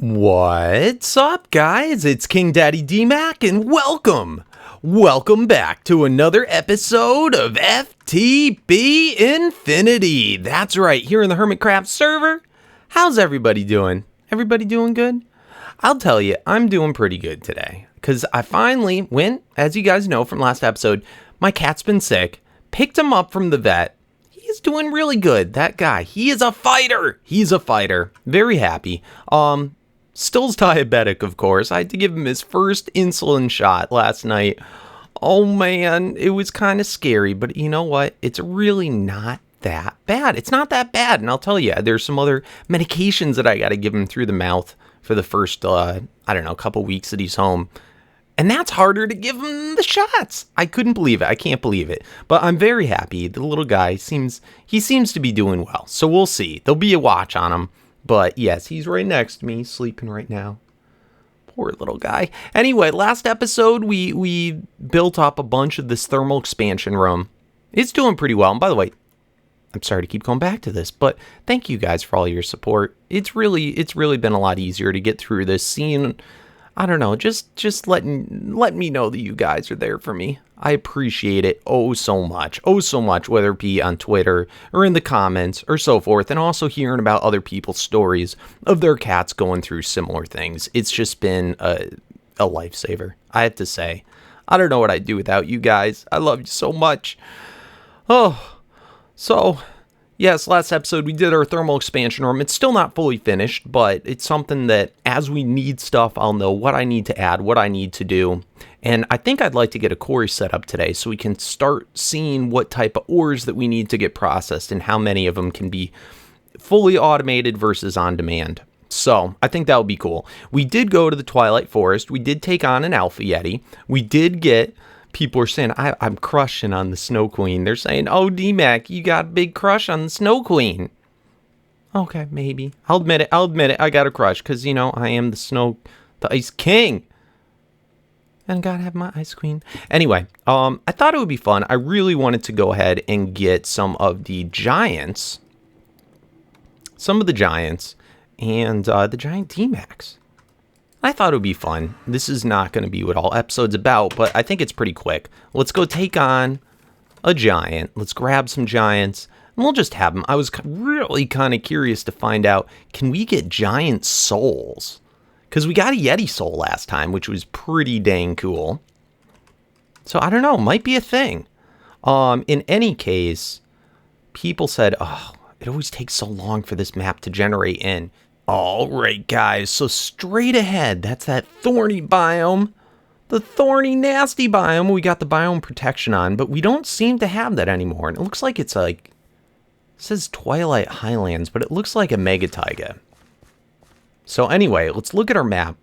What's up, guys? It's KingDaddyDMAC, and welcome back to another episode of FTB Infinity. That's right, here in the HermitCraft server. How's everybody doing? Everybody doing good? I'll tell you, I'm doing pretty good today, because I finally went, as you guys know from last episode, my cat's been sick, picked him up from the vet. He's doing really good. That guy, he is a fighter. He's a fighter. Very happy. Still's diabetic, of course. I had to give him his first insulin shot last night. Oh man, it was kind of scary, but you know what? It's really not that bad. It's not that bad, and I'll tell you, there's some other medications that I got to give him through the mouth for the first, couple weeks that he's home. And that's harder to give him the shots. I couldn't believe it. I can't believe it. But I'm very happy. The little guy seems to be doing well. So we'll see. There'll be a watch on him. But yes, he's right next to me, sleeping right now. Poor little guy. Anyway, last episode, we built up a bunch of this thermal expansion room. It's doing pretty well. And by the way, I'm sorry to keep going back to this, but thank you guys for all your support. It's really been a lot easier to get through this scene. I don't know, just let me know that you guys are there for me. I appreciate it oh so much, whether it be on Twitter or in the comments or so forth, and also hearing about other people's stories of their cats going through similar things. It's just been a lifesaver, I have to say. I don't know what I'd do without you guys. I love you so much. Yes, last episode we did our thermal expansion room. It's still not fully finished, but it's something that as we need stuff, I'll know what I need to add, what I need to do. And I think I'd like to get a quarry set up today so we can start seeing what type of ores that we need to get processed and how many of them can be fully automated versus on demand. So I think that would be cool. We did go to the Twilight Forest. We did take on an Alpha Yeti. We did get... People are saying, I'm crushing on the Snow Queen. They're saying, oh, DMAC, you got a big crush on the Snow Queen. Okay, maybe. I'll admit it. I got a crush because, I am the Ice King. And I gotta have my Ice Queen. Anyway, I thought it would be fun. I really wanted to go ahead and get some of the giants. And the giant DMACs. I thought it would be fun. This is not going to be what all episode's about, but I think it's pretty quick. Let's go take on a giant. Let's grab some giants, and we'll just have them. I was really kind of curious to find out, can we get giant souls? Because we got a Yeti soul last time, which was pretty dang cool. So I don't know, might be a thing. In any case, people said, oh, it always takes so long for this map to generate in. Alright guys, so straight ahead, that's that thorny biome. The thorny, nasty biome we got the biome protection on, but we don't seem to have that anymore. And it looks like it's like, it says Twilight Highlands, but it looks like a mega taiga. So anyway, let's look at our map.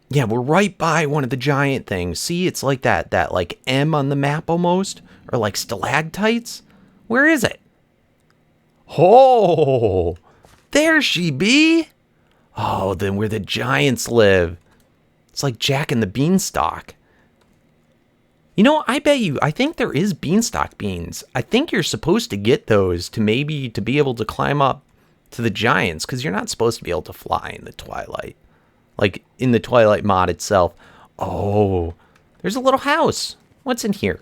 Yeah, we're right by one of the giant things. See, it's like that like M on the map almost, or like stalactites. Where is it? Oh! There she be! Oh, then where the giants live. It's like Jack and the Beanstalk. I think there is beanstalk beans. I think you're supposed to get those to be able to climb up to the giants, because you're not supposed to be able to fly in the Twilight. Like, in the Twilight mod itself. Oh, there's a little house. What's in here?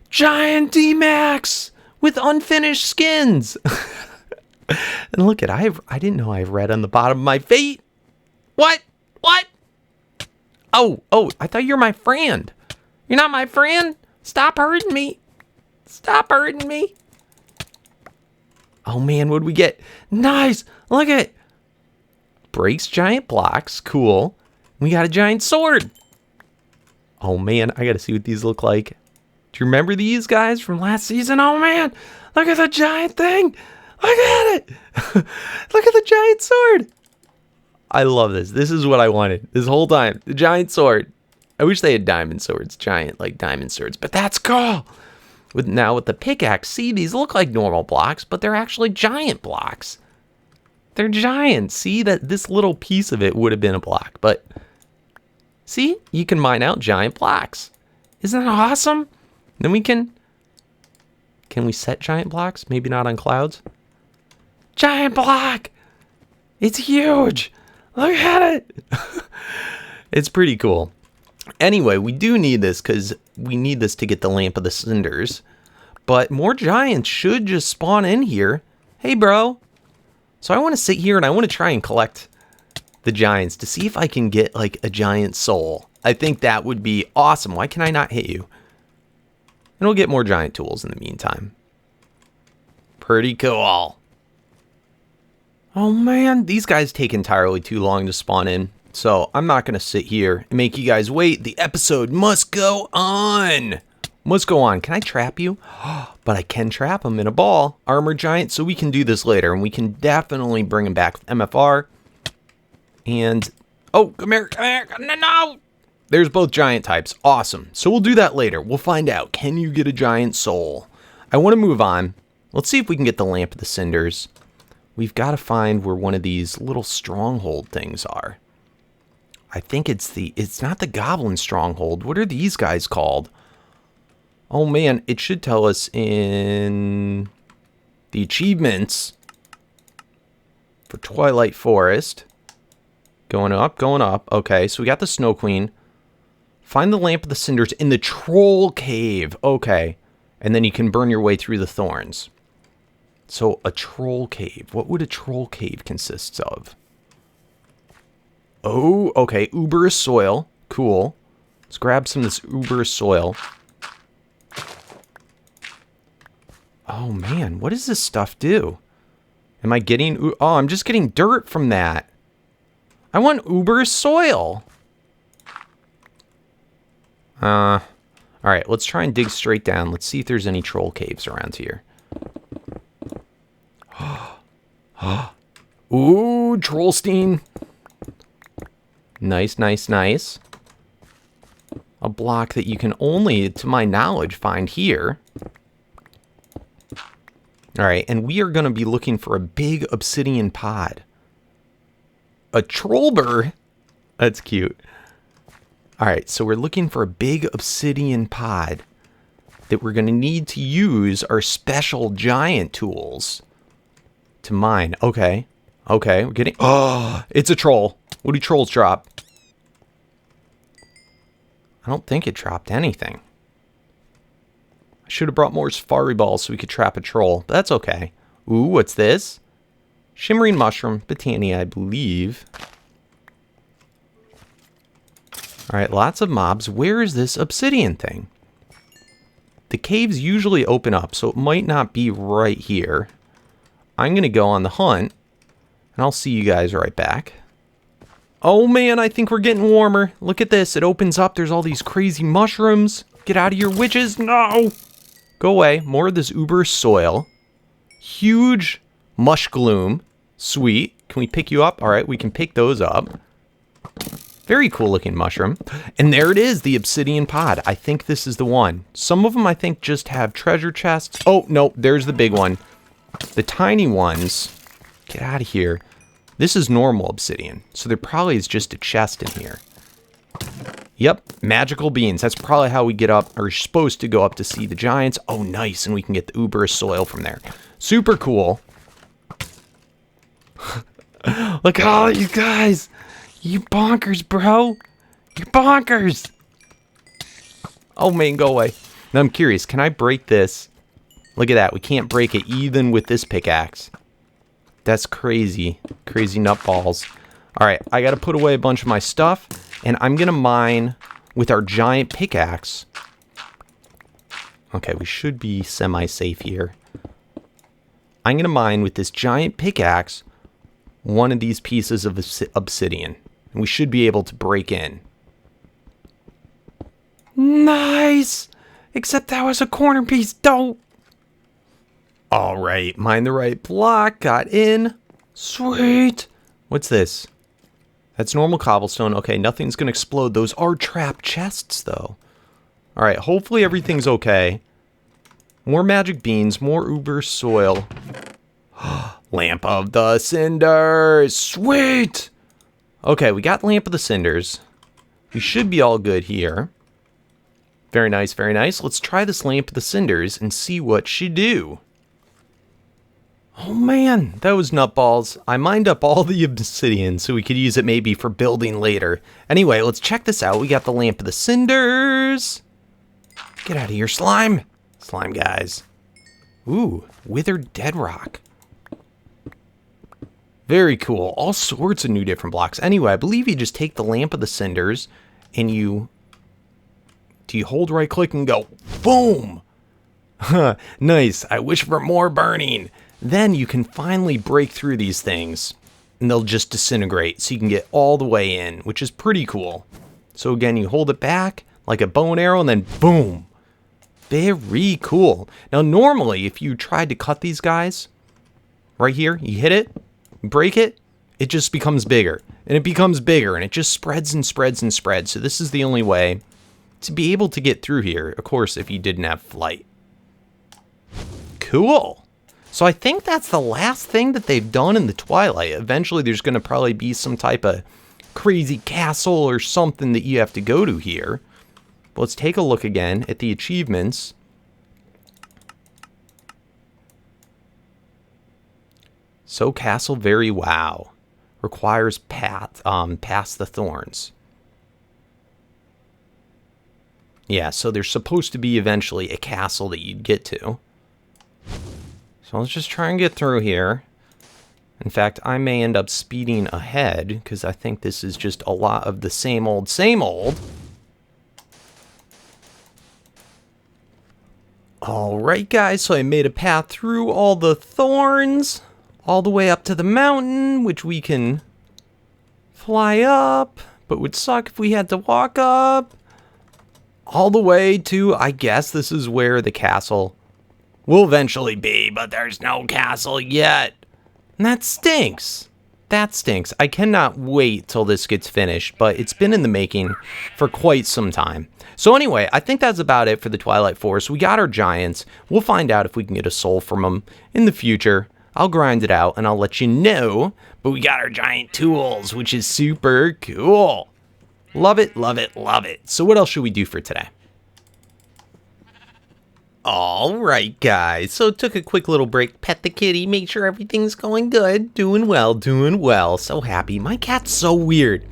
Giant DMACs with unfinished skins! And look at, I didn't know I have red on the bottom of my feet. What? Oh, I thought you're my friend. You're not my friend? Stop hurting me. Oh man, what'd we get? Nice. Look at it. Breaks giant blocks. Cool. We got a giant sword. Oh man, I gotta see what these look like. Do you remember these guys from last season? Oh man, look at the giant thing. Look at it! Look at the giant sword! I love this. This is what I wanted this whole time. The giant sword. I wish they had diamond swords. Giant, like diamond swords. But that's cool! With the pickaxe, see, these look like normal blocks, but they're actually giant blocks. They're giant. See, that this little piece of it would have been a block. But, see? You can mine out giant blocks. Isn't that awesome? Then we can we set giant blocks? Maybe not on clouds. Giant block! It's huge. Look at it. It's pretty cool. Anyway, we do need this because we need this to get the lamp of the cinders. But more giants should just spawn in here. Hey, bro. So I want to sit here and I want to try and collect the giants to see if I can get like a giant soul. I think that would be awesome. Why can I not hit you? And we'll get more giant tools in the meantime. Pretty cool. Oh man, these guys take entirely too long to spawn in. So I'm not going to sit here and make you guys wait. The episode must go on. Must go on. Can I trap you? But I can trap them in a ball. Armor giant. So we can do this later. And we can definitely bring him back with MFR. And, oh, come here. Come here. No. There's both giant types. Awesome. So we'll do that later. We'll find out. Can you get a giant soul? I want to move on. Let's see if we can get the lamp of the cinders. We've got to find where one of these little stronghold things are. I think it's not the goblin stronghold. What are these guys called? Oh man, it should tell us in the achievements for Twilight Forest. Going up, going up. Okay, so we got the Snow Queen. Find the lamp of the cinders in the troll cave. Okay, and then you can burn your way through the thorns. So a troll cave. What would a troll cave consist of? Oh, okay. Uber soil. Cool. Let's grab some of this uber soil. Oh, man. What does this stuff do? Am I getting... Oh, I'm just getting dirt from that. I want uber soil. All right. Let's try and dig straight down. Let's see if there's any troll caves around here. Ooh, Trollstein. Nice, nice, nice. A block that you can only, to my knowledge, find here. Alright, and we are going to be looking for a big obsidian pod. A trollbur? That's cute. Alright, so we're looking for a big obsidian pod that we're going to need to use our special giant tools to mine. Okay. Okay, we're getting... Oh, it's a troll. What do trolls drop? I don't think it dropped anything. I should have brought more safari balls so we could trap a troll, but that's okay. Ooh, what's this? Shimmering mushroom, botania, I believe. Alright, lots of mobs. Where is this obsidian thing? The caves usually open up, so it might not be right here. I'm going to go on the hunt, and I'll see you guys right back. Oh man, I think we're getting warmer. Look at this. It opens up. There's all these crazy mushrooms. Get out of here, witches. No! Go away. More of this uber soil. Huge mush gloom. Sweet. Can we pick you up? All right, we can pick those up. Very cool looking mushroom. And there it is, the obsidian pod. I think this is the one. Some of them, I think, just have treasure chests. Oh, no, there's the big one. The tiny ones, get out of here. This is normal obsidian, so there probably is just a chest in here. Yep, magical beans. That's probably how we get up, or supposed to go up to see the giants. Oh, nice, and we can get the uber soil from there. Super cool. Look at all you guys. You bonkers, bro. You're bonkers. Oh, man, go away. Now, I'm curious, can I break this? Look at that. We can't break it even with this pickaxe. That's crazy. Crazy nutballs. All right, I got to put away a bunch of my stuff, and I'm going to mine with our giant pickaxe. Okay, we should be semi-safe here. I'm going to mine with this giant pickaxe one of these pieces of obsidian, and we should be able to break in. Nice! Except that was a corner piece. Don't. All right, mine the right block. Got in. Sweet. What's this? That's normal cobblestone. Okay, nothing's going to explode. Those are trap chests, though. All right, hopefully everything's okay. More magic beans, more uber soil. Lamp of the cinders. Sweet. Okay, we got lamp of the cinders. We should be all good here. Very nice, very nice. Let's try this lamp of the cinders and see what she do. Oh man, that was nutballs. I mined up all the obsidian so we could use it maybe for building later. Anyway, let's check this out. We got the lamp of the cinders. Get out of here, slime. Slime guys. Ooh, withered dead rock. Very cool. All sorts of new different blocks. Anyway, I believe you just take the lamp of the cinders and you hold right click and go boom. Nice. I wish for more burning. Then you can finally break through these things and they'll just disintegrate so you can get all the way in, which is pretty cool. So again, you hold it back like a bow and arrow and then boom. Very cool. Now normally if you tried to cut these guys right here, you hit it, break it, it just becomes bigger and it becomes bigger and it just spreads and spreads and spreads. So this is the only way to be able to get through here, of course, if you didn't have flight. Cool. So I think that's the last thing that they've done in the Twilight. Eventually there's going to probably be some type of crazy castle or something that you have to go to here. But let's take a look again at the achievements. So castle very wow. Requires pass the thorns. Yeah, so there's supposed to be eventually a castle that you'd get to. So let's just try and get through here. In fact, I may end up speeding ahead because I think this is just a lot of the same old, same old. Alright guys, so I made a path through all the thorns, all the way up to the mountain, which we can fly up, but would suck if we had to walk up. All the way to, I guess this is where the castle will eventually be, but there's no castle yet. And that stinks. That stinks. I cannot wait till this gets finished, but it's been in the making for quite some time. So anyway, I think that's about it for the Twilight Forest. We got our giants. We'll find out if we can get a soul from them in the future. I'll grind it out and I'll let you know. But we got our giant tools, which is super cool. Love it, love it, love it. So what else should we do for today? Alright guys, so took a quick little break, pet the kitty, make sure everything's going good, doing well, so happy. My cat's so weird.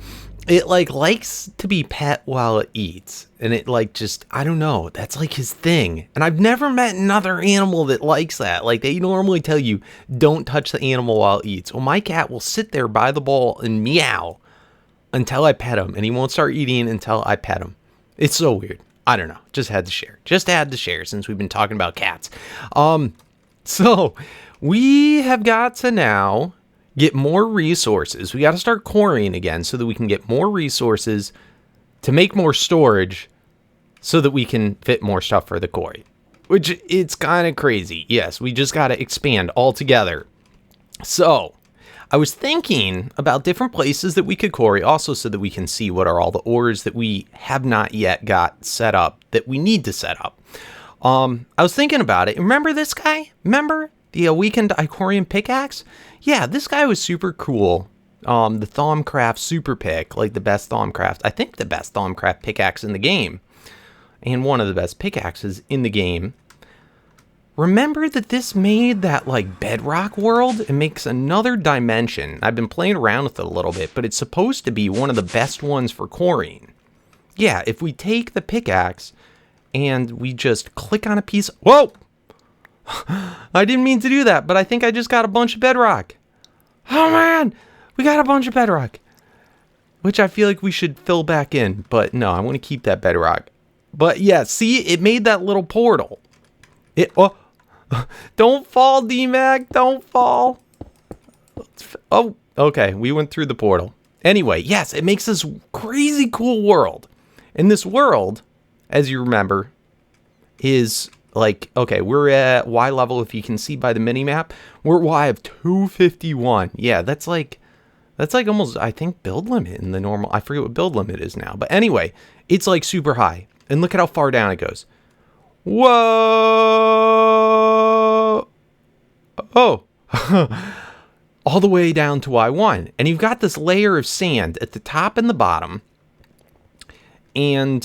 It likes to be pet while it eats, and it just, I don't know, that's his thing. And I've never met another animal that likes that. They normally tell you, don't touch the animal while it eats. Well, my cat will sit there by the bowl and meow until I pet him, and he won't start eating until I pet him. It's so weird. I don't know. Just had to share since we've been talking about cats. So we have got to now get more resources. We got to start quarrying again so that we can get more resources to make more storage so that we can fit more stuff for the quarry, which it's kind of crazy. Yes, we just got to expand altogether. So I was thinking about different places that we could quarry also so that we can see what are all the ores that we have not yet got set up that we need to set up. I was thinking about it. Remember this guy? Remember the weekend Icorian pickaxe? Yeah, this guy was super cool. The Thaumcraft super pick, the best Thaumcraft. I think the best Thaumcraft pickaxe in the game. And one of the best pickaxes in the game. Remember that this made that bedrock world? It makes another dimension. I've been playing around with it a little bit, but it's supposed to be one of the best ones for quarrying. Yeah, if we take the pickaxe and we just click on a piece. Whoa! I didn't mean to do that, but I think I just got a bunch of bedrock. Oh man! We got a bunch of bedrock. Which I feel like we should fill back in, but no, I want to keep that bedrock. But yeah, see, it made that little portal. Don't fall, DMAC, don't fall. Oh, okay, we went through the portal. Anyway, yes, it makes this crazy cool world. And this world, as you remember, is okay, we're at Y level, if you can see by the mini-map. We're at Y of 251. Yeah, that's almost, I think, build limit in the normal. I forget what build limit is now. But anyway, it's super high. And look at how far down it goes. Whoa! Oh! All the way down to Y1. And you've got this layer of sand at the top and the bottom. And,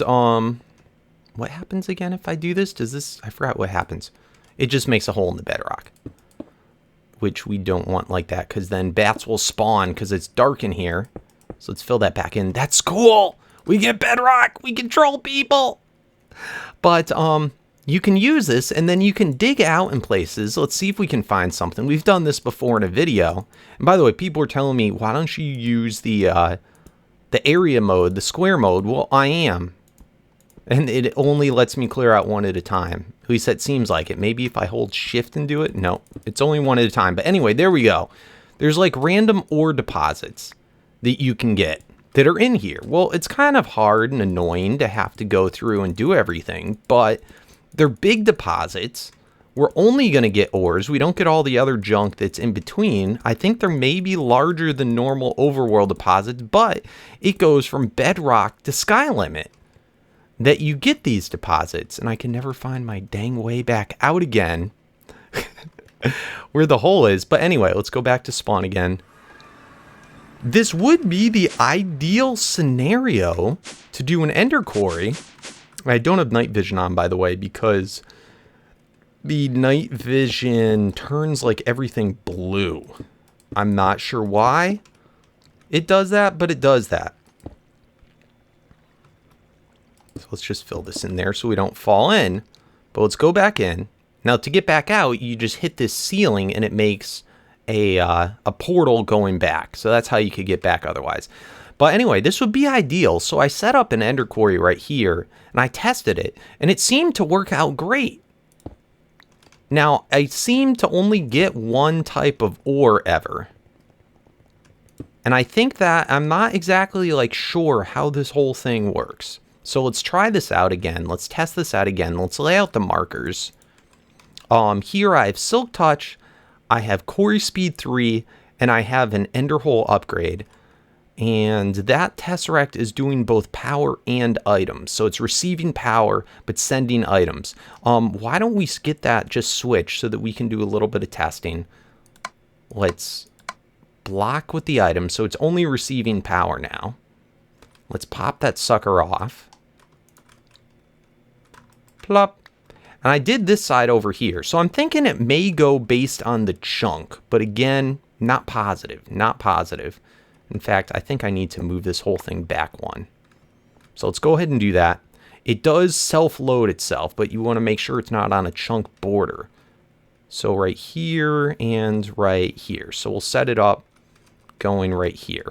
what happens again if I do this? I forgot what happens. It just makes a hole in the bedrock. which we don't want like that because then bats will spawn because it's dark in here. So let's fill that back in. That's cool. We get bedrock. We control people. But you can use this and then you can dig out in places. Let's see if we can find something. We've done this before in a video. And by the way, people are telling me, why don't you use the area mode, the square mode? Well, I am. And it only lets me clear out one at a time. At least that seems like it. Maybe if I hold shift and do it. No, it's only one at a time. But anyway, there we go. There's like random ore deposits that you can get that are in here. Well, it's kind of hard and annoying to have to go through and do everything, but they're big deposits. We're only going to get ores. We don't get all the other junk that's in between. I think they're maybe larger than normal overworld deposits, but it goes from bedrock to sky limit that you get these deposits. And I can never find my dang way back out again where the hole is. But anyway, let's go back to spawn again. This would be the ideal scenario to do an ender quarry. I don't have night vision on, by the way, because the night vision turns like everything blue. I'm not sure why it does that, but it does that. So let's just fill this in there so we don't fall in. But let's go back in. Now to get back out, you just hit this ceiling and it makes a portal going back. So that's how you could get back otherwise. But anyway, this would be ideal. So I set up an ender quarry right here and I tested it and it seemed to work out great. Now I seem to only get one type of ore ever. And I think that I'm not exactly like sure how this whole thing works. So let's try this out again. Let's test this out again. Let's lay out the markers. Here I have Silk Touch, I have Quarry Speed 3, and I have an Ender Hole upgrade. And that Tesseract is doing both power and items. So it's receiving power, but sending items. Why don't we get that just switch so that we can do a little bit of testing. Let's block with the item. So it's only receiving power now. Let's pop that sucker off. Plop. And I did this side over here. So I'm thinking it may go based on the chunk. But again, not positive. Not positive. In fact, I think I need to move this whole thing back one. So let's go ahead and do that. It does self-load itself, but you want to make sure it's not on a chunk border. So right here and right here. So we'll set it up going right here.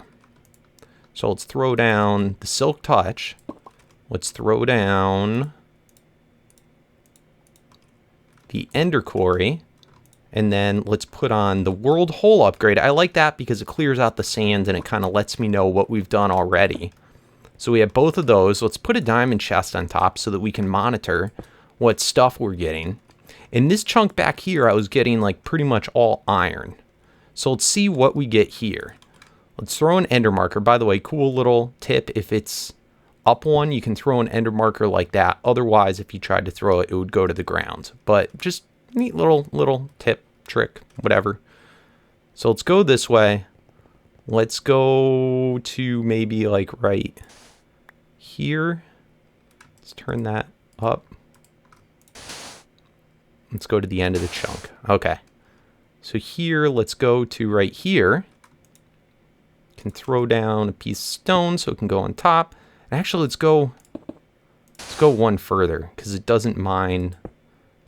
So let's throw down the Silk Touch. Let's throw down the Ender Quarry. And then let's put on the World Hole upgrade. I like that because it clears out the sand and it kind of lets me know what we've done already. So we have both of those. Let's put a diamond chest on top so that we can monitor what stuff we're getting. In this chunk back here, I was getting like pretty much all iron. So let's see what we get here. Let's throw an ender marker. By the way, cool little tip. If it's up one, you can throw an ender marker like that. Otherwise, if you tried to throw it, it would go to the ground. But just neat little tip, trick, whatever. So let's go this way. Let's go to maybe like right here. Let's turn that up. Let's go to the end of the chunk. Okay. So here, let's go to right here. Can throw down a piece of stone so it can go on top. And actually, let's go one further because it doesn't mind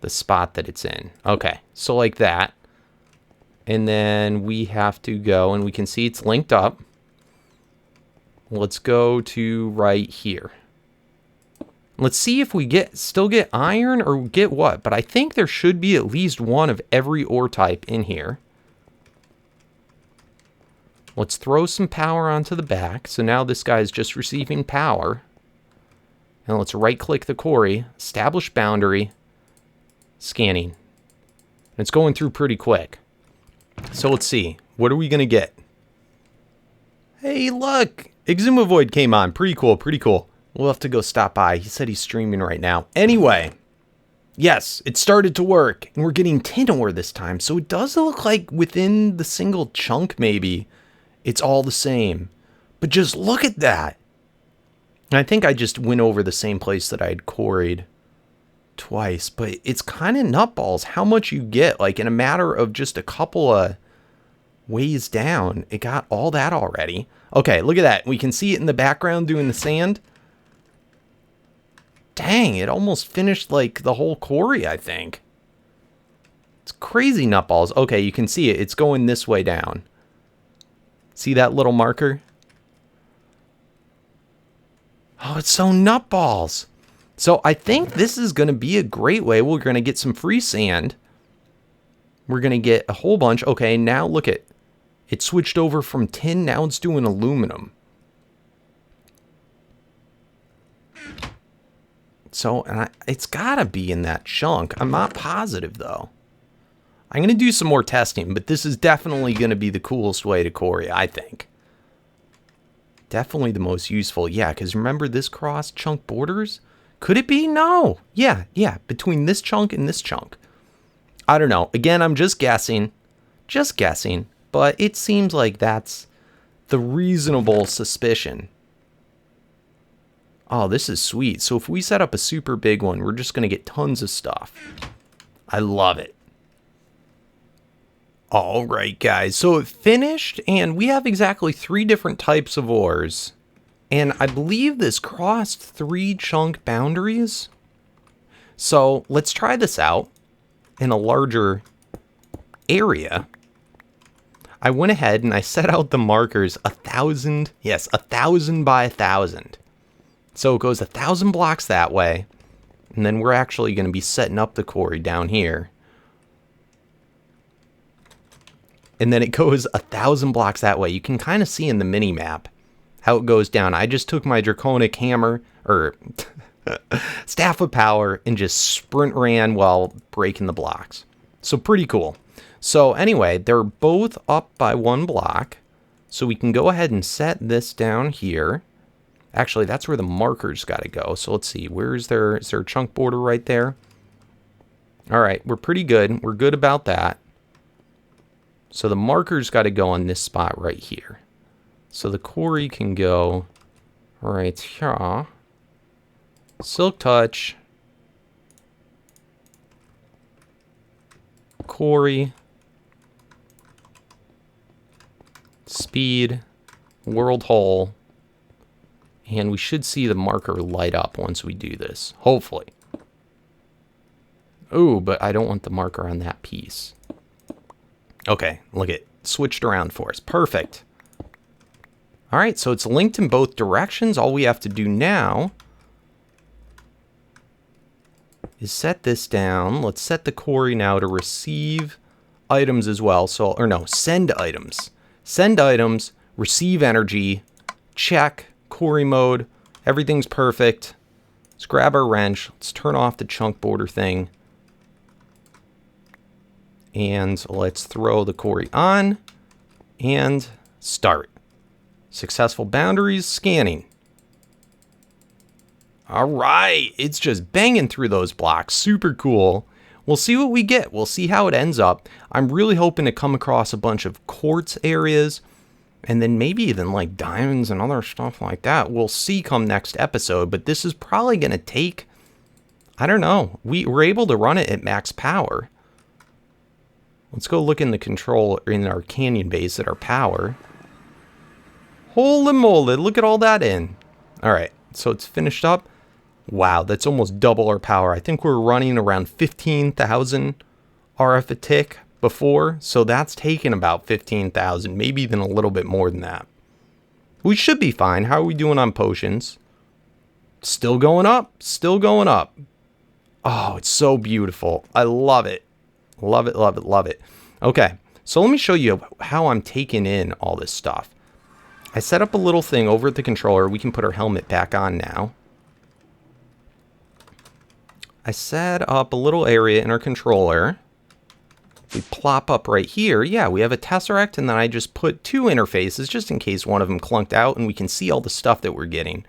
the spot that it's in. Okay, so like that. And then we have to go, and we can see it's linked up. Let's go to right here. Let's see if we still get iron or get what. But I think there should be at least one of every ore type in here. Let's throw some power onto the back. So now this guy is just receiving power. And let's right-click the quarry, establish boundary, scanning. And it's going through pretty quick. So let's see. What are we going to get? Hey, look! Exumavoid came on. Pretty cool, pretty cool. We'll have to go stop by. He said he's streaming right now. Anyway, yes, it started to work. And we're getting tin ore this time. So it does look like within the single chunk, maybe, it's all the same. But just look at that. And I think I just went over the same place that I had quarried twice, but it's kind of nutballs how much you get. Like in a matter of just a couple of ways down, it got all that already. Okay, look at that. We can see it in the background doing the sand. Dang, it almost finished like the whole quarry, I think. It's crazy nutballs. Okay, you can see it. It's going this way down. See that little marker? Oh, it's so nutballs. So I think this is going to be a great way. We're going to get some free sand. We're going to get a whole bunch. Okay, now look at it switched over from tin. Now it's doing aluminum. So it's got to be in that chunk. I'm not positive, though. I'm going to do some more testing, but this is definitely going to be the coolest way to quarry, I think. Definitely the most useful. Yeah, because remember this cross chunk borders? Could it be? No. Yeah. Between this chunk and this chunk. I don't know. Again, I'm just guessing. Just guessing. But it seems like that's the reasonable suspicion. Oh, this is sweet. So if we set up a super big one, we're just going to get tons of stuff. I love it. All right, guys. So it finished, and we have exactly 3 different types of ores. And I believe this crossed 3 chunk boundaries. So let's try this out in a larger area. I went ahead and I set out the markers 1,000. Yes, 1,000 by 1,000. So it goes 1,000 blocks that way. And then we're actually going to be setting up the quarry down here. And then it goes 1,000 blocks that way. You can kind of see in the mini map how it goes down. I just took my draconic hammer, or staff of power, and just sprint ran while breaking the blocks. So pretty cool. So anyway, they're both up by 1 block. So we can go ahead and set this down here. Actually, that's where the markers got to go. So let's see. Is there a chunk border right there? All right, we're pretty good. We're good about that. So the markers got to go on this spot right here. So the quarry can go right here. Silk touch. Quarry. Speed. World hole. And we should see the marker light up once we do this. Hopefully. Ooh, but I don't want the marker on that piece. Okay, look it. Switched around for us. Perfect. All right, so it's linked in both directions. All we have to do now is set this down. Let's set the quarry now to receive items as well. So, or no, send items. Send items, receive energy, check, quarry mode. Everything's perfect. Let's grab our wrench. Let's turn off the chunk border thing. And let's throw the quarry on and start. Successful boundaries, scanning. All right, it's just banging through those blocks. Super cool. We'll see what we get. We'll see how it ends up. I'm really hoping to come across a bunch of quartz areas and then maybe even like diamonds and other stuff like that. We'll see come next episode, but this is probably going to take, I don't know. We're able to run it at max power. Let's go look in the control in our canyon base at our power. Holy moly, look at all that in. All right, so it's finished up. Wow, that's almost double our power. I think we're running around 15,000 RF a tick before, so that's taken about 15,000, maybe even a little bit more than that. We should be fine. How are we doing on potions? Still going up, still going up. Oh, it's so beautiful. I love it. Love it, love it, love it. Okay, so let me show you how I'm taking in all this stuff. I set up a little thing over at the controller. We can put our helmet back on now. I set up a little area in our controller. We plop up right here. Yeah, we have a tesseract, and then I just put 2 interfaces just in case one of them clunked out, and we can see all the stuff that we're getting.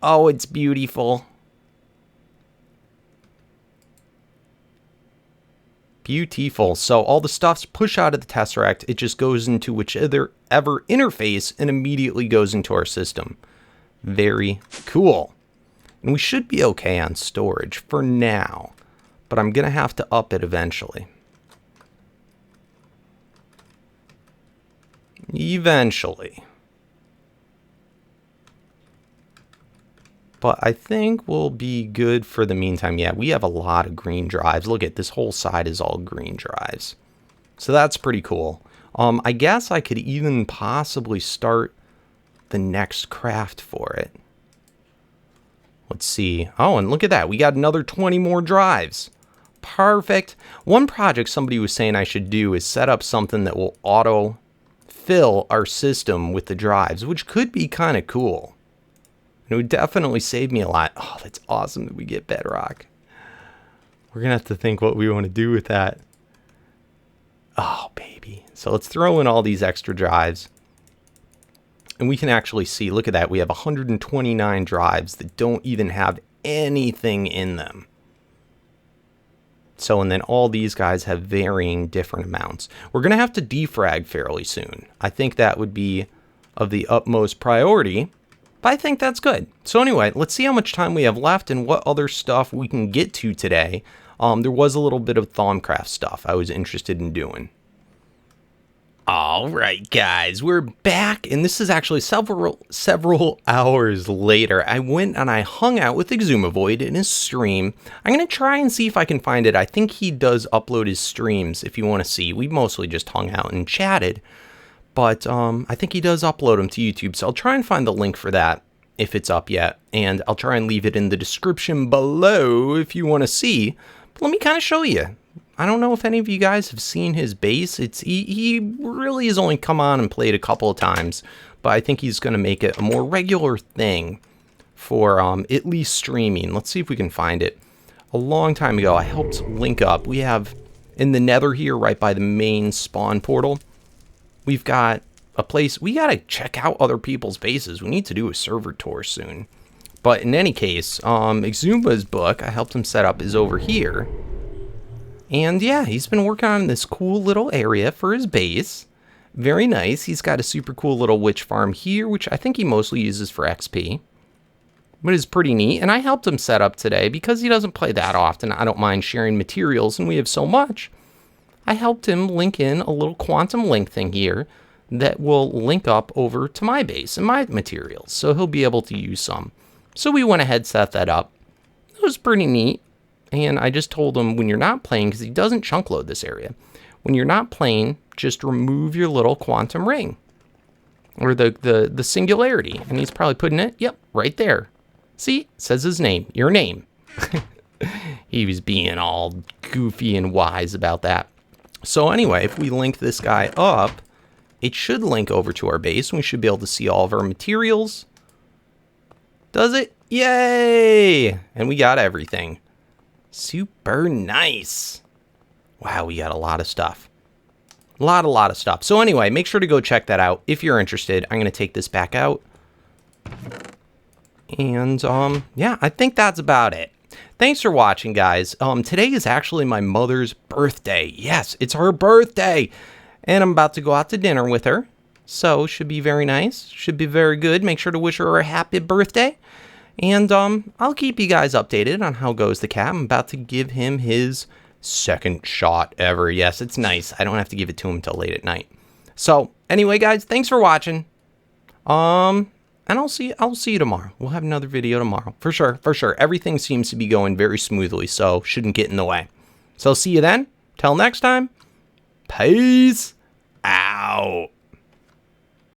Oh, it's beautiful. Beautiful. So all the stuff's pushed out of the tesseract. It just goes into whichever interface and immediately goes into our system. Very cool. And we should be okay on storage for now. But I'm going to have to up it eventually. Eventually. But I think we'll be good for the meantime. Yeah, we have a lot of green drives. Look at this whole side is all green drives. So that's pretty cool. I guess I could even possibly start the next craft for it. Let's see. Oh, and look at that. We got another 20 more drives. Perfect. One project somebody was saying I should do is set up something that will auto fill our system with the drives, which could be kind of cool. It would definitely save me a lot. Oh, that's awesome that we get bedrock. We're going to have to think what we want to do with that. Oh, baby. So let's throw in all these extra drives. And we can actually see, look at that. We have 129 drives that don't even have anything in them. So, and then all these guys have varying different amounts. We're going to have to defrag fairly soon. I think that would be of the utmost priority. But I think that's good. So anyway, let's see how much time we have left and what other stuff we can get to today. There was a little bit of Thaumcraft stuff I was interested in doing. All right, guys, we're back, and this is actually several hours later. I went and I hung out with Exumavoid in his stream. I'm going to try and see if I can find it. I think he does upload his streams if you want to see. We mostly just hung out and chatted. But I think he does upload them to YouTube, so I'll try and find the link for that if it's up yet. And I'll try and leave it in the description below if you want to see. But let me kind of show you. I don't know if any of you guys have seen his base. He really has only come on and played a couple of times. But I think he's going to make it a more regular thing for at least streaming. Let's see if we can find it. A long time ago, I helped link up. We have in the Nether here, right by the main spawn portal. We've got a place, we got to check out other people's bases. We need to do a server tour soon. But in any case, Exuma's book, I helped him set up, is over here. And yeah, he's been working on this cool little area for his base. Very nice. He's got a super cool little witch farm here, which I think he mostly uses for XP. But it's pretty neat. And I helped him set up today because he doesn't play that often. I don't mind sharing materials, and we have so much. I helped him link in a little quantum link thing here that will link up over to my base and my materials, so he'll be able to use some. So we went ahead, set that up. It was pretty neat, and I just told him when you're not playing, because he doesn't chunk load this area, when you're not playing, just remove your little quantum ring, or the singularity, and he's probably putting it, yep, right there. See, it says his name, your name. He was being all goofy and wise about that. So anyway, if we link this guy up, it should link over to our base, and we should be able to see all of our materials. Does it? Yay! And we got everything. Super nice. Wow, we got a lot of stuff. A lot of stuff. So anyway, make sure to go check that out if you're interested. I'm going to take this back out. And, yeah, I think that's about it. Thanks for watching, guys. Today is actually my mother's birthday. Yes, it's her birthday. And I'm about to go out to dinner with her. So, should be very nice. Should be very good. Make sure to wish her a happy birthday. And I'll keep you guys updated on how goes the cat. I'm about to give him his second shot ever. Yes, it's nice. I don't have to give it to him until late at night. So, anyway, guys, thanks for watching. And I'll see you tomorrow. We'll have another video tomorrow. For sure, for sure. Everything seems to be going very smoothly, so shouldn't get in the way. So see you then. Till next time. Peace out.